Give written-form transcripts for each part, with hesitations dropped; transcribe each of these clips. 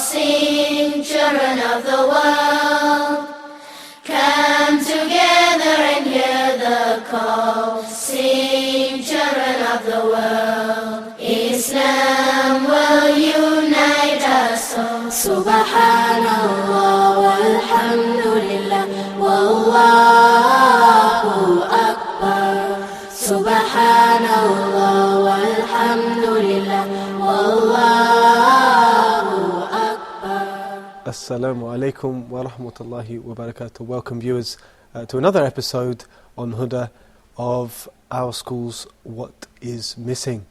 sing, children of the world. Come together and hear the call. Sing, children of the world. Islam will unite us all. Subhanallah walhamdulillah wallahu akbar. Subhanallah walhamdulillah wallahu akbar. Assalamu alaikum wa rahmatullahi wa barakatuh. Welcome viewers to another episode on Huda of Our Schools What is Missing.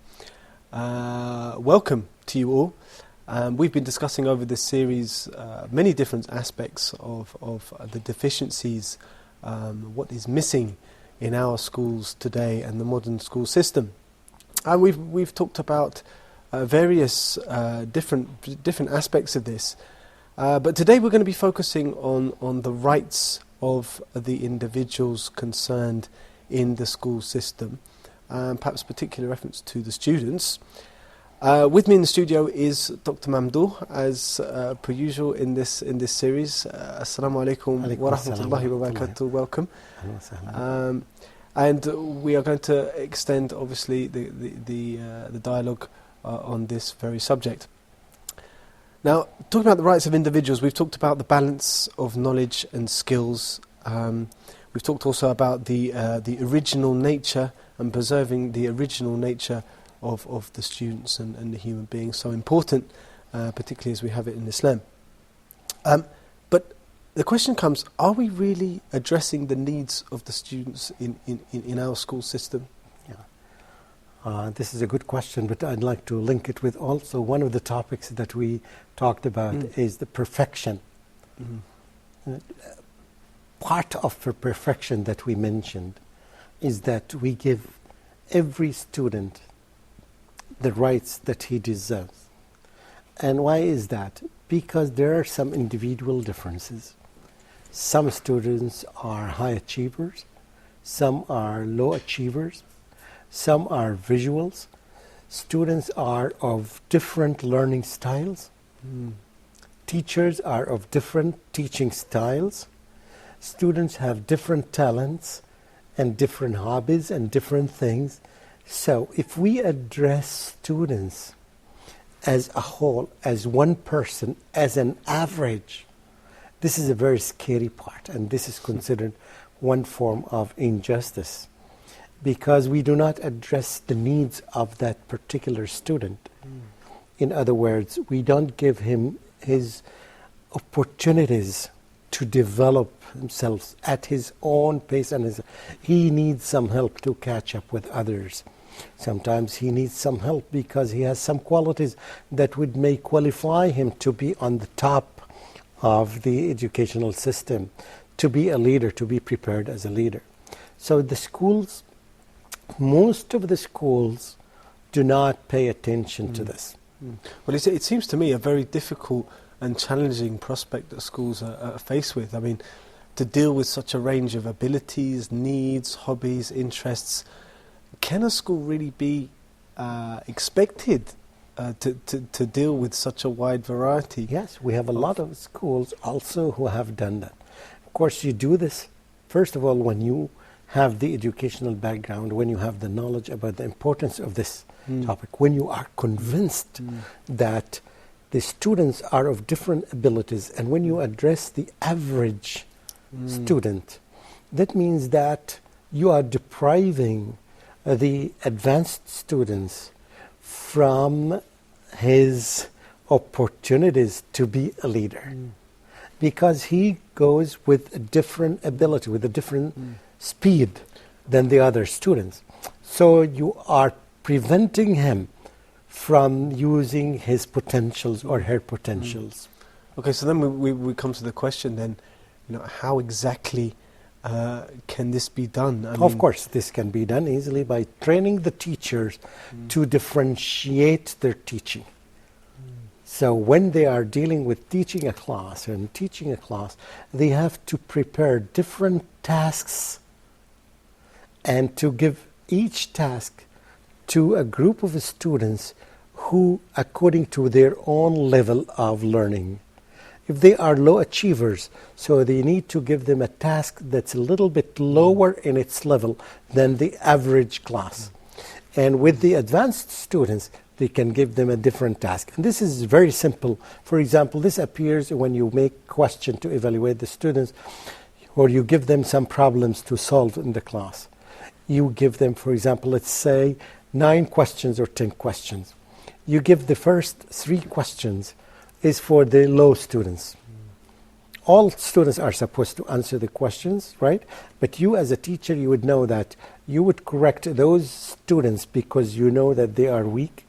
Welcome to you all. We've been discussing over this series many different aspects of the deficiencies, what is missing in our schools today and the modern school system. And we've talked about various different aspects of this. But today we're going to be focusing on the rights of the individuals concerned in the school system, perhaps particular reference to the students. With me in the studio is Dr. Mamdouh, as per usual in this series. Assalamu alaikum wa rahmatullahi wa barakatuh. Welcome. And we are going to extend, obviously, the dialogue on this very subject. Now, talking about the rights of individuals, we've talked about the balance of knowledge and skills. We've talked also about the original nature and preserving the original nature of the students and the human beings, so important, particularly as we have it in Islam. But the question comes, are we really addressing the needs of the students in our school system? This is a good question, but I'd like to link it with also one of the topics that we talked about is the perfection. Part of the perfection that we mentioned is that we give every student the rights that he deserves. And why is that? Because there are some individual differences. Some students are high achievers, some are low achievers, some are visuals. Students are of different learning styles. Teachers are of different teaching styles. Students have different talents and different hobbies and different things. So if we address students as a whole, as one person, as an average, this is a very scary part, and this is considered one form of injustice, because we do not address the needs of that particular student. In other words, we don't give him his opportunities to develop himself at his own pace, and he needs some help to catch up with others. Sometimes he needs some help because he has some qualities that may qualify him to be on the top of the educational system, to be a leader, to be prepared as a leader. So the schools, most of the schools do not pay attention to this. Well, it seems to me a very difficult and challenging prospect that schools are faced with. I mean, to deal with such a range of abilities, needs, hobbies, interests. Can a school really be expected to deal with such a wide variety? Yes, we have a lot of schools also who have done that. Of course, you do this, first of all, when you have the educational background, when you have the knowledge about the importance of this topic, when you are convinced that the students are of different abilities, and when you address the average student, that means that you are depriving the advanced students from his opportunities to be a leader, because he goes with a different ability, with a different speed than the other students. So you are preventing him from using his potentials or her potentials. Okay, so then we come to the question then, how exactly can this be done? Of course, this can be done easily by training the teachers to differentiate their teaching. So when they are dealing with teaching a class and teaching a class, they have to prepare different tasks and to give each task to a group of students who, according to their own level of learning, if they are low achievers, so they need to give them a task that's a little bit lower in its level than the average class. And with the advanced students, they can give them a different task. And this is very simple. For example, this appears when you make question to evaluate the students, or you give them some problems to solve in the class. You give them, for example, let's say 9 questions or 10 questions. You give the first 3 questions is for the low students. All students are supposed to answer the questions, right? But you as a teacher, you would know that you would correct those students because you know that they are weak,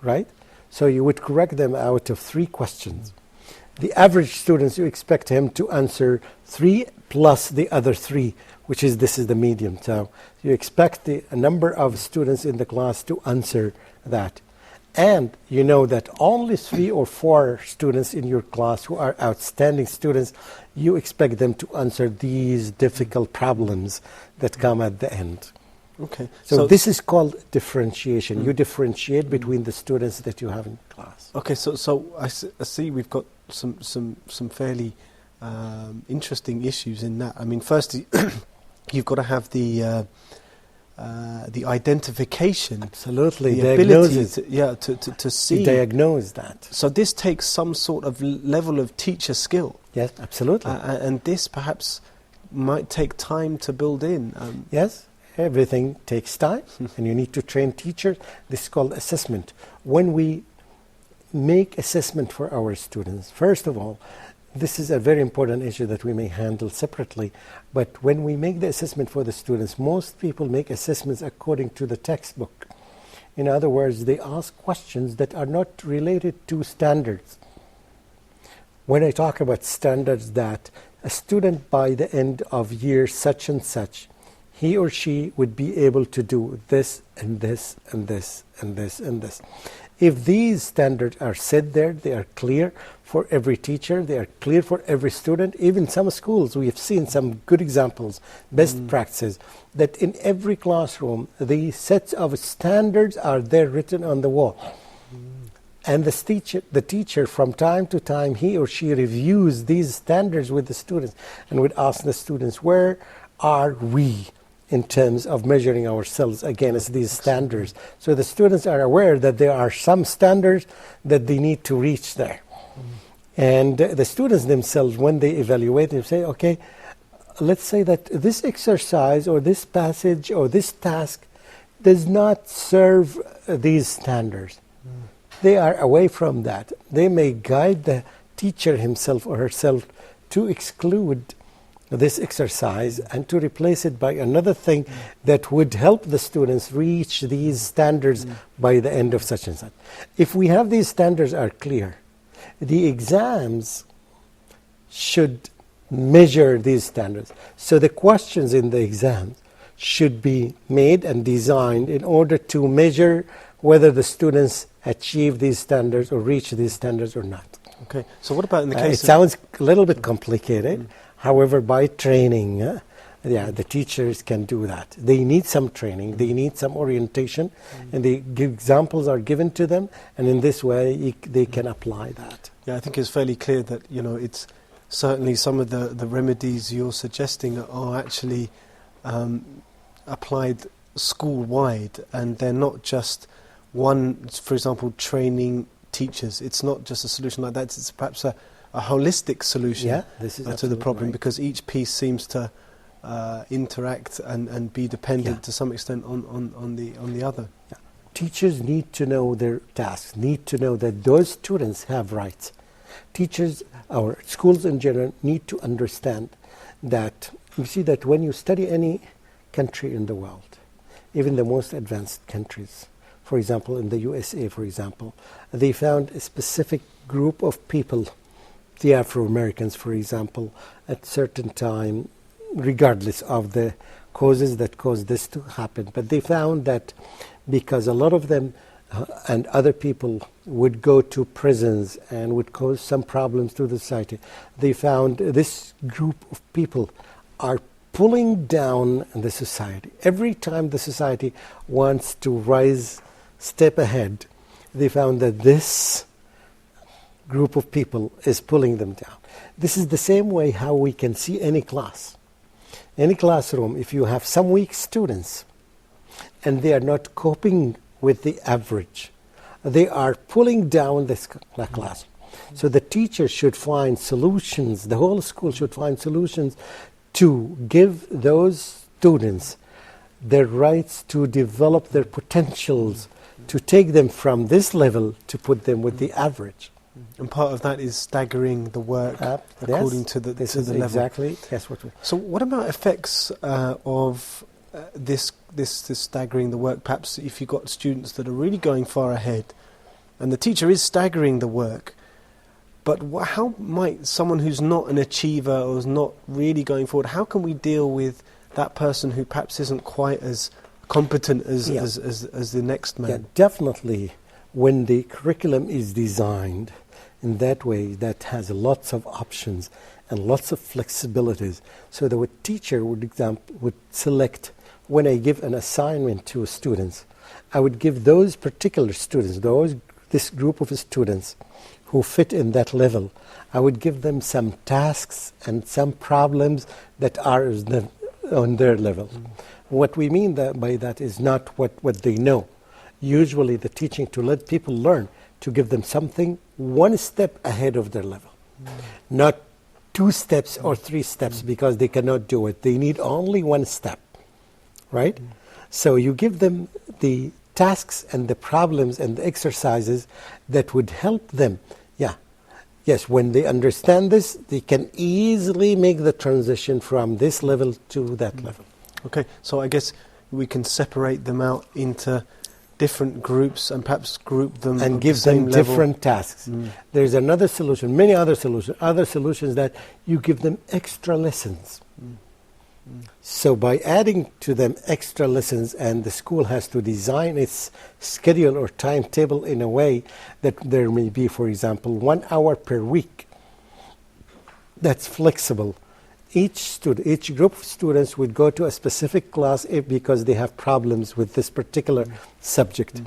right? So you would correct them out of 3 questions. The average students, you expect him to answer 3 plus the other 3, which is, this is the medium. So you expect the number of students in the class to answer that. And you know that only 3 or 4 students in your class who are outstanding students, you expect them to answer these difficult problems that come at the end. Okay. So this is called differentiation. You differentiate between the students that you have in class. Okay, so I see we've got some fairly interesting issues in that. I mean, firstly, you've got to have the identification, absolutely, the ability to see, diagnose that. So this takes some sort of level of teacher skill. Yes, absolutely. And this perhaps might take time to build in. Yes, everything takes time, and you need to train teachers. This is called assessment. When we make assessment for our students, first of all, this is a very important issue that we may handle separately. But when we make the assessment for the students, most people make assessments according to the textbook. In other words, they ask questions that are not related to standards. When I talk about standards, that a student by the end of year such and such, he or she would be able to do this and this and this and this and this. If these standards are set there, they are clear for every teacher, they are clear for every student. Even some schools, we have seen some good examples, best practices, that in every classroom, the sets of standards are there written on the wall. And the teacher, from time to time, he or she reviews these standards with the students and would ask the students, where are we in terms of measuring ourselves against these standards? So the students are aware that there are some standards that they need to reach there. And the students themselves, when they evaluate, they say, okay, let's say that this exercise or this passage or this task does not serve these standards. They are away from that. They may guide the teacher himself or herself to exclude this exercise and to replace it by another thing that would help the students reach these standards by the end of such and such. If we have these standards are clear, the exams should measure these standards. So the questions in the exams should be made and designed in order to measure whether the students achieve these standards or reach these standards or not. Okay, so what about in the case it sounds a little bit complicated. However, by training, the teachers can do that. They need some training, they need some orientation, and the examples are given to them, and in this way they can apply that. Yeah, I think it's fairly clear that, it's certainly some of the remedies you're suggesting are actually applied school-wide, and they're not just one, for example, training teachers. It's not just a solution like that, it's perhaps a holistic solution to the problem, right, because each piece seems to interact and be dependent to some extent on the other. Yeah. Teachers need to know their tasks, need to know that those students have rights. Teachers, or schools in general, need to understand that, you see that when you study any country in the world, even the most advanced countries, for example, in the USA, for example, they found a specific group of people, the Afro-Americans, for example, at certain time, regardless of the causes that caused this to happen. But they found that because a lot of them and other people would go to prisons and would cause some problems to the society, they found this group of people are pulling down the society. Every time the society wants to rise, step ahead, they found that this group of people is pulling them down. This is the same way how we can see any class. Any classroom, if you have some weak students and they are not coping with the average, they are pulling down this class. So the teacher should find solutions, the whole school should find solutions to give those students their rights to develop their potentials, to take them from this level to put them with the average. And part of that is staggering the work according to the level. Exactly. That's what. So, what about effects of this staggering the work? Perhaps if you've got students that are really going far ahead, and the teacher is staggering the work, but how might someone who's not an achiever or is not really going forward? How can we deal with that person who perhaps isn't quite as competent as the next man? Yeah, definitely. When the curriculum is designed in that way, that has lots of options and lots of flexibilities, so that a teacher would select, when I give an assignment to students, I would give those particular students, this group of students who fit in that level, I would give them some tasks and some problems that are on their level. What we mean by that is not what they know. Usually the teaching to let people learn, to give them something one step ahead of their level. Not 2 steps or 3 steps, because they cannot do it. They need only 1 step, right? So you give them the tasks and the problems and the exercises that would help them. Yes, when they understand this, they can easily make the transition from this level to that level. Okay, so I guess we can separate them out into different groups and perhaps group them and at give the same them level. different tasks. There's another solution, many other solutions that you give them extra lessons. So by adding to them extra lessons, and the school has to design its schedule or timetable in a way that there may be, for example, 1 hour per week that's flexible. Each group of students would go to a specific class because they have problems with this particular subject.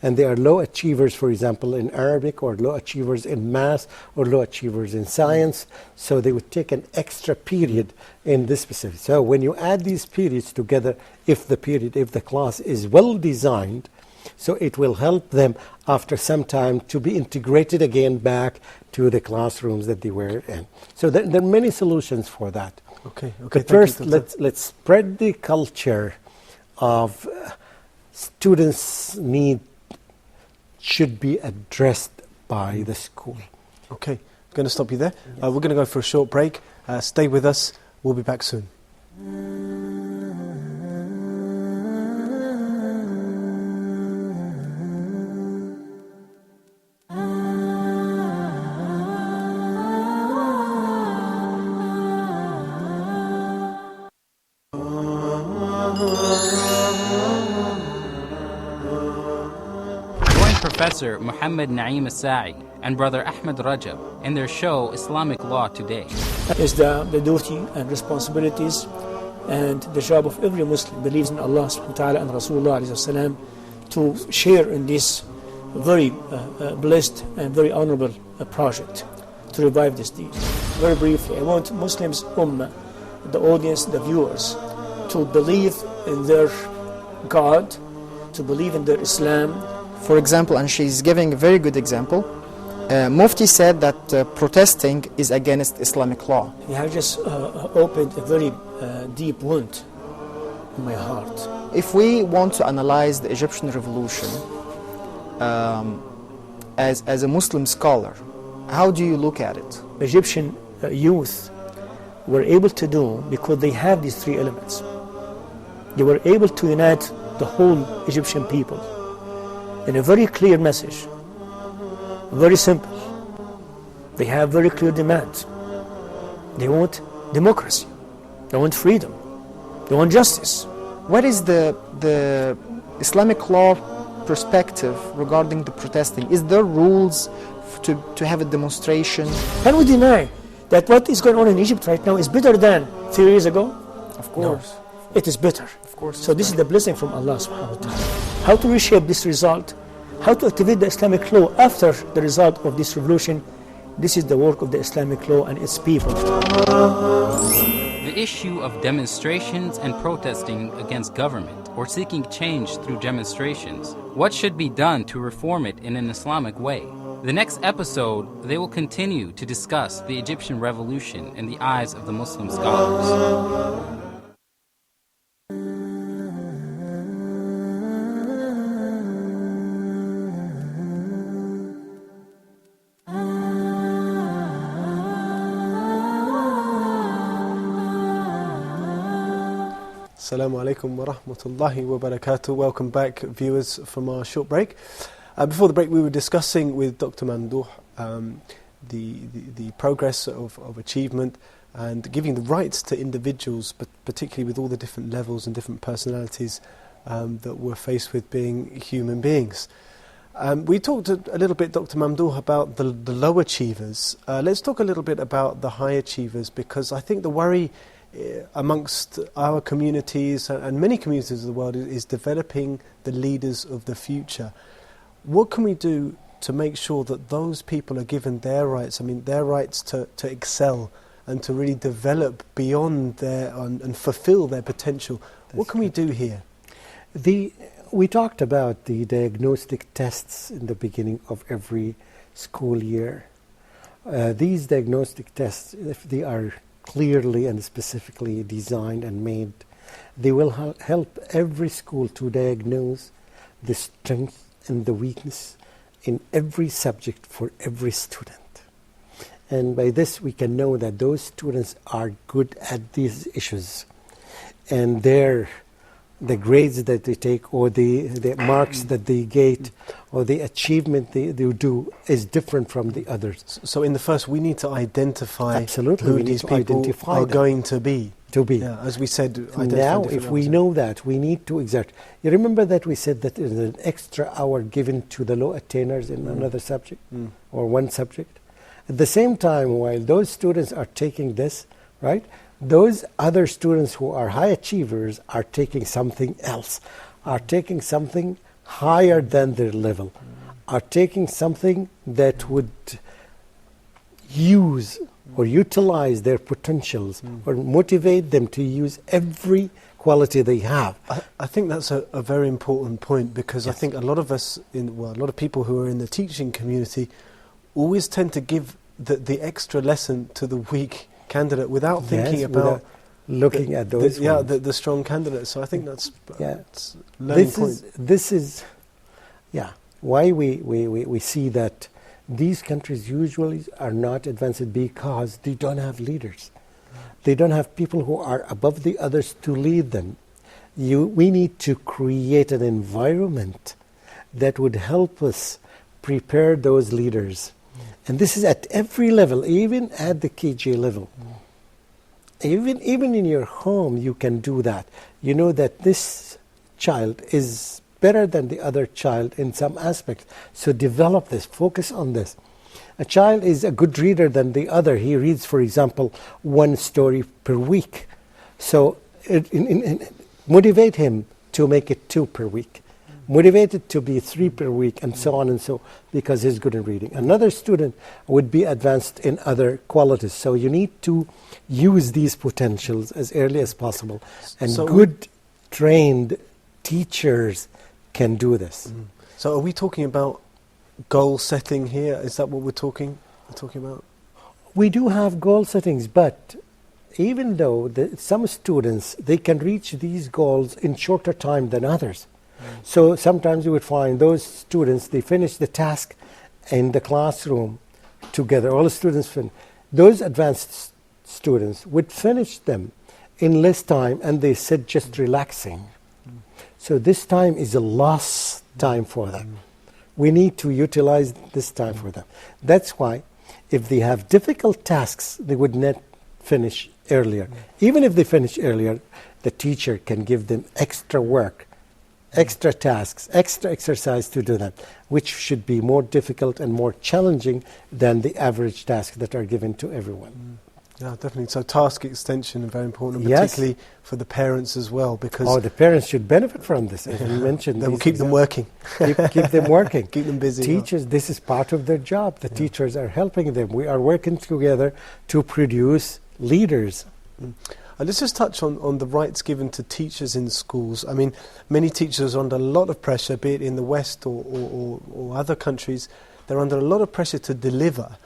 And they are low achievers, for example, in Arabic, or low achievers in math, or low achievers in science. So they would take an extra period in this specific. So when you add these periods together, if the class is well designed, so it will help them after some time to be integrated again back to the classrooms that they were in. So there are many solutions for that. Okay. But first, let's spread the culture of students' need should be addressed by the school. Okay, I'm going to stop you there. We're going to go for a short break. Stay with us. We'll be back soon. Professor Muhammad Naeem As-Sa'i and Brother Ahmed Rajab in their show Islamic Law Today. Is the duty and responsibilities and the job of every Muslim believes in Allah subhanahu wa ta'ala and Rasulullah alayhi salam to share in this very blessed and very honorable project to revive this deed. Very briefly, I want Muslims, Ummah, the audience, the viewers, to believe in their God, to believe in their Islam. For example, and she's giving a very good example, Mufti said that protesting is against Islamic law. He has just opened a very deep wound in my heart. If we want to analyze the Egyptian revolution as a Muslim scholar, how do you look at it? Egyptian youth were able to do because they have these 3 elements. They were able to unite the whole Egyptian people in a very clear message, very simple. They have very clear demands. They want democracy, they want freedom, they want justice. What is the Islamic law perspective regarding the protesting? Is there rules to have a demonstration? Can we deny that what is going on in Egypt right now is better than 3 years ago? Of course. No, it is better. Of course. So this is the blessing from Allah subhanahu wa ta'ala. How to reshape this result? how to activate the Islamic law after the result of this revolution. This is the work of the Islamic law and its people. The issue of demonstrations and protesting against government or seeking change through demonstrations. What should be done to reform it in an Islamic way? The next episode, they will continue to discuss the Egyptian revolution in the eyes of the Muslim scholars. Assalamu alaikum wa rahmatullahi wa barakatuh. Welcome back, viewers, from our short break. Before the break, we were discussing with Dr. Mamdouh the progress of achievement and giving the rights to individuals, but particularly with all the different levels and different personalities that we're faced with being human beings. We talked a little bit, Dr. Mamdouh, about the low achievers. Let's talk a little bit about the high achievers, because I think the worry amongst our communities and many communities of the world is developing the leaders of the future. What can we do to make sure that those people are given their rights, their rights to excel and to really develop beyond their and fulfill their potential? What can we do here? We talked about the diagnostic tests in the beginning of every school year. These diagnostic tests, if they are clearly and specifically designed and made, they will help every school to diagnose the strength and the weakness in every subject for every student. And by this we can know that those students are good at these issues, and the grades that they take, or the marks that they get, or the achievement they do is different from the others. So in the first, we need to identify Absolutely, who we need these to people identify are them. going to be. Yeah, as we said, identify now, different if we levels. know that, we need to exert. You remember that we said that there's an extra hour given to the low attainers in another subject, or one subject. At the same time, while those students are taking this, right, those other students who are high achievers are taking something else, are taking something higher than their level, are taking something that would use or utilize their potentials or motivate them to use every quality they have. I think that's a very important point, because Yes. I think a lot of us, a lot of people who are in the teaching community always tend to give the extra lesson to the weak candidate without thinking about looking at those ones. the strong candidate. So I think that's This learning point. is why we see that these countries usually are not advanced, because they don't have leaders. They don't have people who are above the others to lead them. We need to create an environment that would help us prepare those leaders. And this is at every level, even at the KG level. Even in your home, you can do that. You know that this child is better than the other child in some aspects. So develop this, focus on this. A child is a good reader than the other. He reads, for example, one story per week. So motivate him to make it 2 per week. Motivate it to be 3 per week, and so on and so, because he's good in reading. Another student would be advanced in other qualities. So you need to use these potentials as early as possible. And good trained teachers can do this. So are we talking about goal setting here? Is that what we're talking about? We do have goal settings, but even though some students, they can reach these goals in shorter time than others. So sometimes you would find those students, they finish the task in the classroom together. All the students finish. Those advanced students would finish them in less time, and they sit just relaxing. So this time is a lost time for them. We need to utilize this time for them. That's why if they have difficult tasks, they would not finish earlier. Even if they finish earlier, the teacher can give them extra work, extra tasks, extra exercise to do that, which should be more difficult and more challenging than the average tasks that are given to everyone. Yeah, definitely. So task extension is very important, Yes. particularly for the parents as well, because The parents should benefit from this. As you mentioned, they will these keep them examples. working. keep them working. Keep them busy. Teachers, this is part of their job. The teachers are helping them. We are working together to produce leaders. Let's just touch on the rights given to teachers in schools. I mean, many teachers are under a lot of pressure, be it in the West or other countries. They're under a lot of pressure to deliver.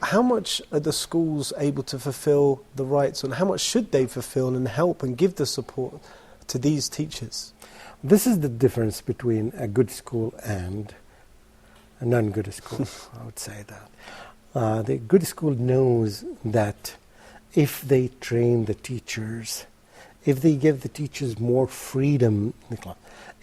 How much are the schools able to fulfill the rights, and how much should they fulfill and help and give the support to these teachers? This is the difference between a good school and a non-good school, I would say that. The good school knows that if they train the teachers, if they give the teachers more freedom,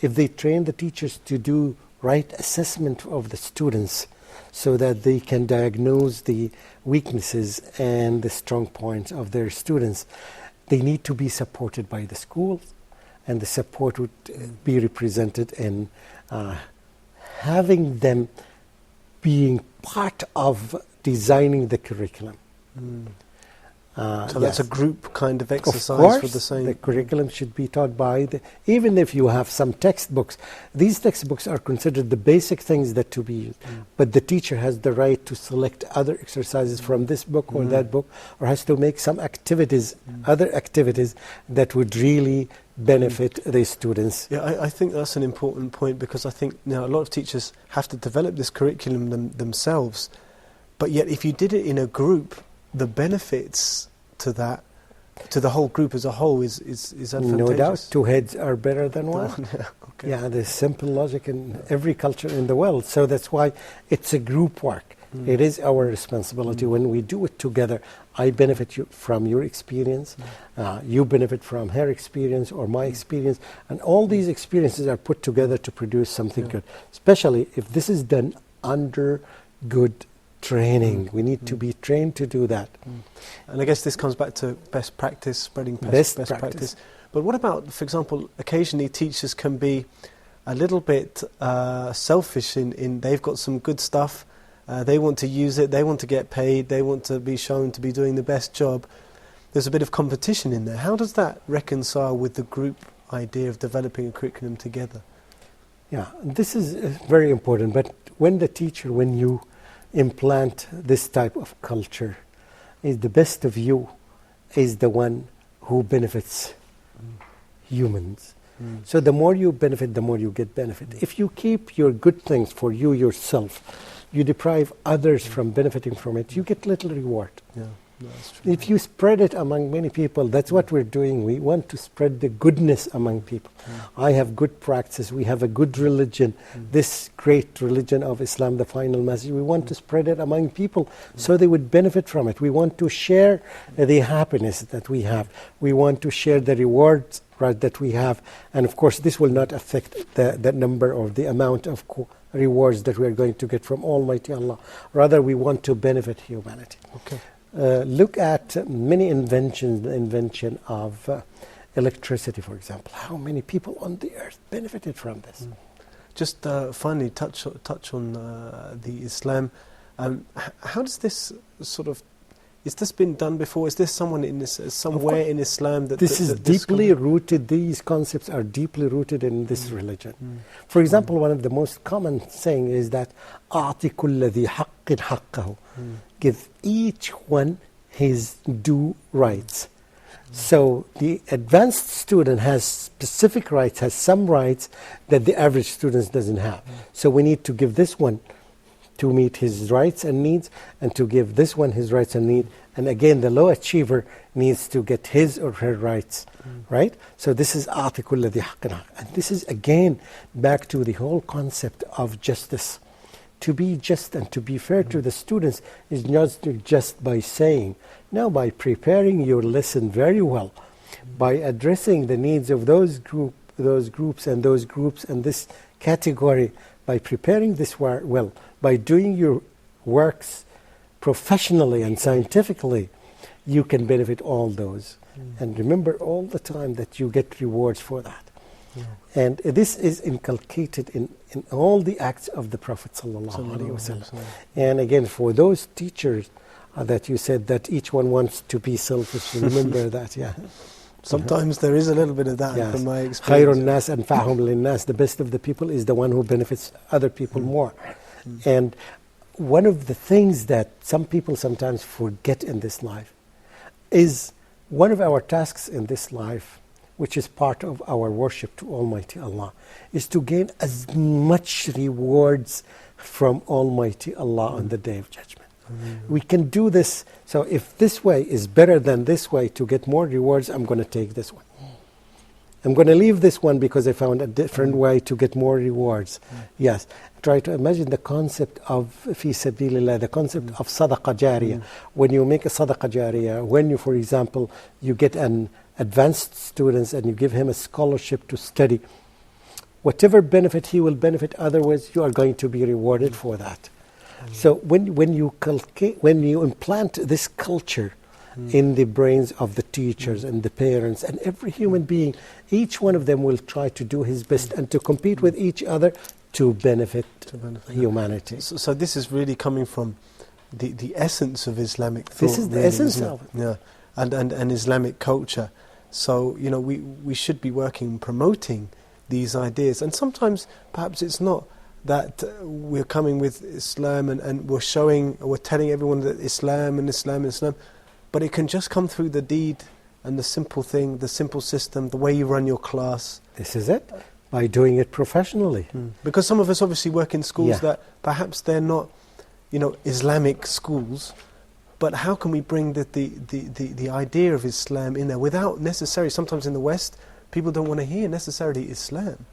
if they train the teachers to do right assessment of the students so that they can diagnose the weaknesses and the strong points of their students, they need to be supported by the schools, and the support would be represented in having them being part of designing the curriculum. So that's a group kind of exercise of course, for the same. The curriculum should be taught by even if you have some textbooks. These textbooks are considered the basic things that to be used. But the teacher has the right to select other exercises from this book or that book, or has to make some activities, other activities that would really benefit the students. Yeah, I think that's an important point, because I think now a lot of teachers have to develop this curriculum themselves. But yet if you did it in a group, the benefits to that, to the whole group as a whole, is advantageous. No doubt, two heads are better than one. Okay. Yeah, there's simple logic in every culture in the world. So that's why it's a group work. It is our responsibility. When we do it together, I benefit from your experience, you benefit from her experience or my experience, and all these experiences are put together to produce something good, especially if this is done under good training. We need to be trained to do that. And I guess this comes back to best practice, spreading best practice. But what about, for example, occasionally teachers can be a little bit selfish in they've got some good stuff, they want to use it, they want to get paid, they want to be shown to be doing the best job. There's a bit of competition in there. How does that reconcile with the group idea of developing a curriculum together? Yeah, this is very important. But when you implant this type of culture, is the best of you is the one who benefits humans. So the more you benefit, the more you get benefit. If you keep your good things for you yourself, you deprive others from benefiting from it, you get little reward. Yeah, that's true. If you spread it among many people, that's what we're doing. We want to spread the goodness among people. I have good practice. We have a good religion. This great religion of Islam, the final message, we want to spread it among people so they would benefit from it. We want to share the happiness that we have. We want to share the rewards that we have. And of course, this will not affect the number or the amount of rewards that we are going to get from Almighty Allah. Rather, we want to benefit humanity. Okay. Look at many inventions, the invention of electricity, for example. How many people on the earth benefited from this? Just finally, touch on the Islam. How does this sort of, is this been done before? Is this somewhere in Islam that this is deeply rooted? These concepts are deeply rooted in this religion. For example, one of the most common saying is that أعطي كل ذي حق حقه. Give each one his due rights. So the advanced student has specific rights, has some rights that the average student doesn't have. So we need to give this one to meet his rights and needs, and to give this one his rights and needs. And again, the low achiever needs to get his or her rights, right? So this is أعطي كل ذي حق حقه. And this is again back to the whole concept of justice. To be just and to be fair to the students is not just by saying, no, by preparing your lesson very well, by addressing the needs of those groups and this category, by preparing this well, by doing your works professionally and scientifically, you can benefit all those. And remember all the time that you get rewards for that. And this is inculcated in all the acts of the Prophet ﷺ. And again, for those teachers, that you said that each one wants to be selfish. Remember that, yeah. Sometimes there is a little bit of that Yes. from my خير experience. الناس أنفعهم للناس. The best of the people is the one who benefits other people more. And one of the things that some people sometimes forget in this life is one of our tasks in this life, which is part of our worship to Almighty Allah, is to gain as much rewards from Almighty Allah on the Day of Judgment. We can do this. So if this way is better than this way to get more rewards, I'm going to take this one. I'm going to leave this one because I found a different way to get more rewards. Yes. Try to imagine the concept of fi sabilillah, the concept of sadaqah jariyah. When you make a sadaqah jariyah, when you, for example, you get an advanced student and you give him a scholarship to study, whatever benefit he will benefit otherwise, you are going to be rewarded for that. So when you implant this culture in the brains of the teachers and the parents and every human being, each one of them will try to do his best and to compete with each other to benefit humanity. So this is really coming from the essence of Islamic thought. This is the really, essence isn't it? of it. Yeah, and Islamic culture. So we should be working promoting these ideas, and sometimes perhaps it's not that we're coming with Islam and we're telling everyone that Islam and Islam and Islam, but it can just come through the deed and the simple thing, the simple system, the way you run your class. This is it, by doing it professionally. Because some of us obviously work in schools Yeah. that perhaps they're not, Islamic schools, but how can we bring the idea of Islam in there without necessarily, sometimes in the West, people don't want to hear necessarily Islam.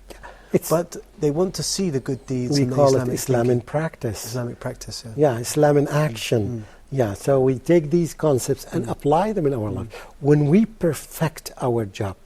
But they want to see the good deeds. We and the call Islamic it Islam thinking. in practice. Islamic practice, yeah. Yeah, Islam in action. Yeah, so we take these concepts and apply them in our life. When we perfect our job,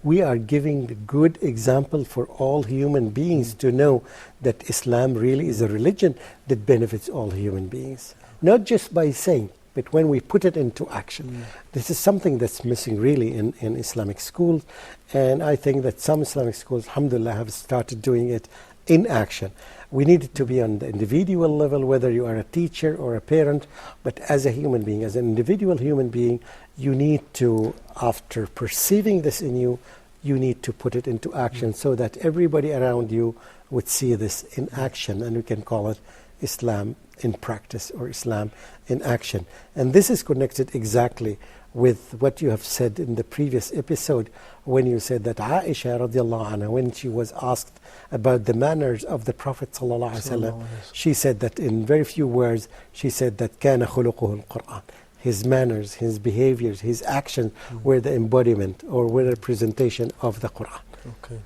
we are giving the good example for all human beings to know that Islam really is a religion that benefits all human beings. Not just by saying, but when we put it into action. This is something that's missing really in Islamic schools, and I think that some Islamic schools, alhamdulillah, have started doing it in action. We need it to be on the individual level, whether you are a teacher or a parent, but as a human being, as an individual human being, you need to, after perceiving this in you, you need to put it into action so that everybody around you would see this in action, and we can call it Islam in practice or Islam in action. And this is connected exactly with what you have said in the previous episode when you said that Aisha radiallahu anha, when she was asked about the manners of the Prophet sallallahu alaihi wasallam, she said that in very few words, she said that كَانَ خُلُقُهُ الْقُرْآنِ. His manners, his behaviors, his actions were the embodiment or were the representation of the Quran. Okay.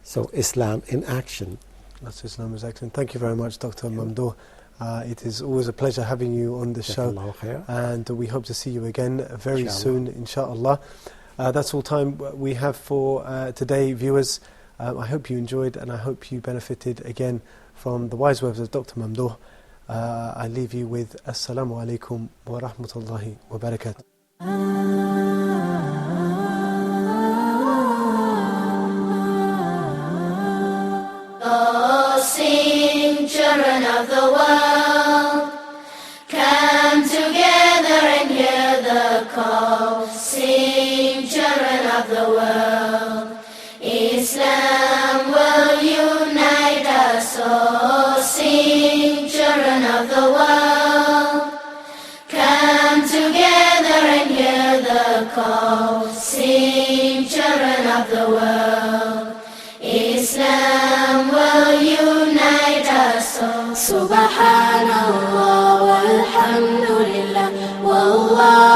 So Islam in action. That's Islam is excellent. Thank you very much, Dr. Mamdouh. It is always a pleasure having you on the show, Jazakallahu khair. and we hope to see you again very Inshallah. soon, inshallah. That's all time we have for today, viewers. I hope you enjoyed, and I hope you benefited again from the wise words of Dr. Mamdouh. I leave you with Assalamu alaikum wa rahmatullahi wa barakatuh. Oh, sing, children of the world, come together and hear the call. Sing, children of the world, Islam will unite us all. Sing, children of the world, come together and hear the call. Sing, children of the world, Islam will unite us all. Subhanallah walhamdulillah wallah